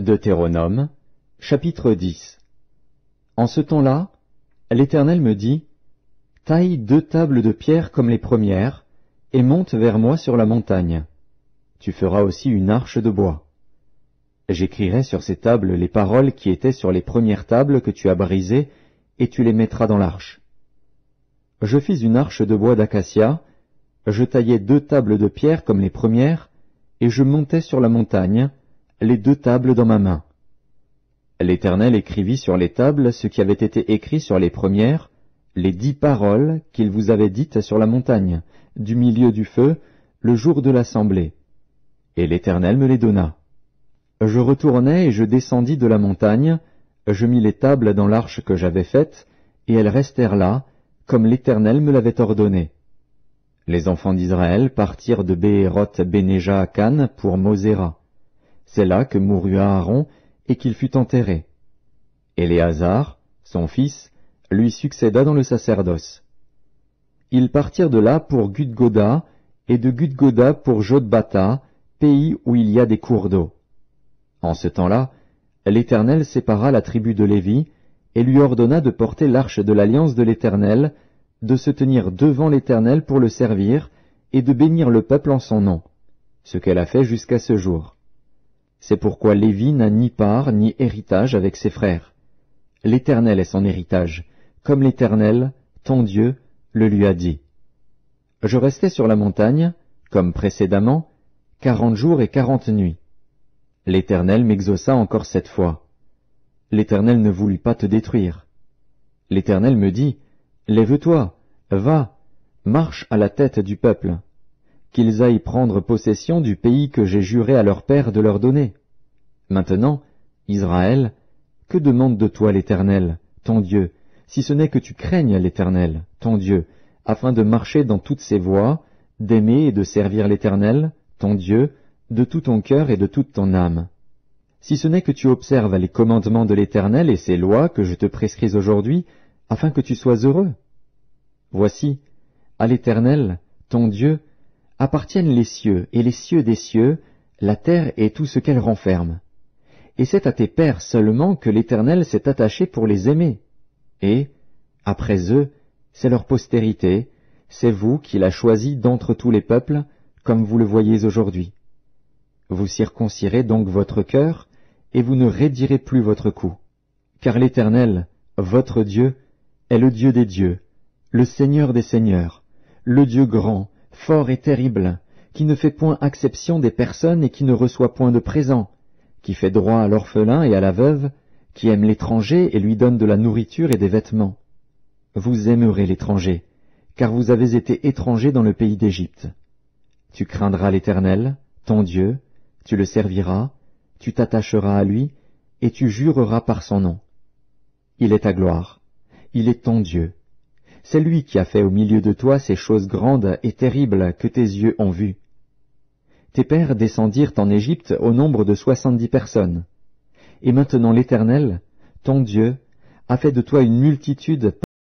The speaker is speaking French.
Deutéronome, chapitre 10. En ce temps-là, l'Éternel me dit, « Taille 2 tables de pierre comme les premières, et monte vers moi sur la montagne. Tu feras aussi une arche de bois. J'écrirai sur ces tables les paroles qui étaient sur les premières tables que tu as brisées, et tu les mettras dans l'arche. Je fis une arche de bois d'acacia, je taillai 2 tables de pierre comme les premières, et je montai sur la montagne, les 2 tables dans ma main. L'Éternel écrivit sur les tables ce qui avait été écrit sur les premières, les 10 paroles qu'il vous avait dites sur la montagne, du milieu du feu, le jour de l'assemblée. Et l'Éternel me les donna. Je retournai et je descendis de la montagne, je mis les tables dans l'arche que j'avais faite, et elles restèrent là, comme l'Éternel me l'avait ordonné. Les enfants d'Israël partirent de Béhéroth Bénéja à Cannes pour Moséra. C'est là que mourut Aaron et qu'il fut enterré. Éléazar, son fils, lui succéda dans le sacerdoce. Ils partirent de là pour Gudgoda, et de Gudgoda pour Jotbata, pays où il y a des cours d'eau. En ce temps-là, l'Éternel sépara la tribu de Lévi, et lui ordonna de porter l'arche de l'alliance de l'Éternel, de se tenir devant l'Éternel pour le servir, et de bénir le peuple en son nom, ce qu'elle a fait jusqu'à ce jour. C'est pourquoi Lévi n'a ni part ni héritage avec ses frères. L'Éternel est son héritage, comme l'Éternel, ton Dieu, le lui a dit. Je restai sur la montagne, comme précédemment, 40 jours et 40 nuits. L'Éternel m'exauça encore 7 fois. L'Éternel ne voulut pas te détruire. L'Éternel me dit, « Lève-toi, va, marche à la tête du peuple, qu'ils aillent prendre possession du pays que j'ai juré à leur père de leur donner. Maintenant, Israël, que demande de toi l'Éternel, ton Dieu, si ce n'est que tu craignes l'Éternel, ton Dieu, afin de marcher dans toutes ses voies, d'aimer et de servir l'Éternel, ton Dieu, de tout ton cœur et de toute ton âme. Si ce n'est que tu observes les commandements de l'Éternel et ses lois que je te prescris aujourd'hui, afin que tu sois heureux. Voici, à l'Éternel, ton Dieu, appartiennent les cieux et les cieux des cieux, la terre et tout ce qu'elle renferme. Et c'est à tes pères seulement que l'Éternel s'est attaché pour les aimer. Et, après eux, c'est leur postérité, c'est vous qu'il a choisi d'entre tous les peuples, comme vous le voyez aujourd'hui. Vous circoncirez donc votre cœur, et vous ne raidirez plus votre cou. Car l'Éternel, votre Dieu, est le Dieu des dieux, le Seigneur des seigneurs, le Dieu grand, fort et terrible, qui ne fait point acception des personnes et qui ne reçoit point de présent, qui fait droit à l'orphelin et à la veuve, qui aime l'étranger et lui donne de la nourriture et des vêtements. Vous aimerez l'étranger, car vous avez été étrangers dans le pays d'Égypte. Tu craindras l'Éternel, ton Dieu, tu le serviras, tu t'attacheras à lui, et tu jureras par son nom. Il est ta gloire, il est ton Dieu. C'est lui qui a fait au milieu de toi ces choses grandes et terribles que tes yeux ont vues. Tes pères descendirent en Égypte au nombre de 70 personnes. Et maintenant l'Éternel, ton Dieu, a fait de toi une multitude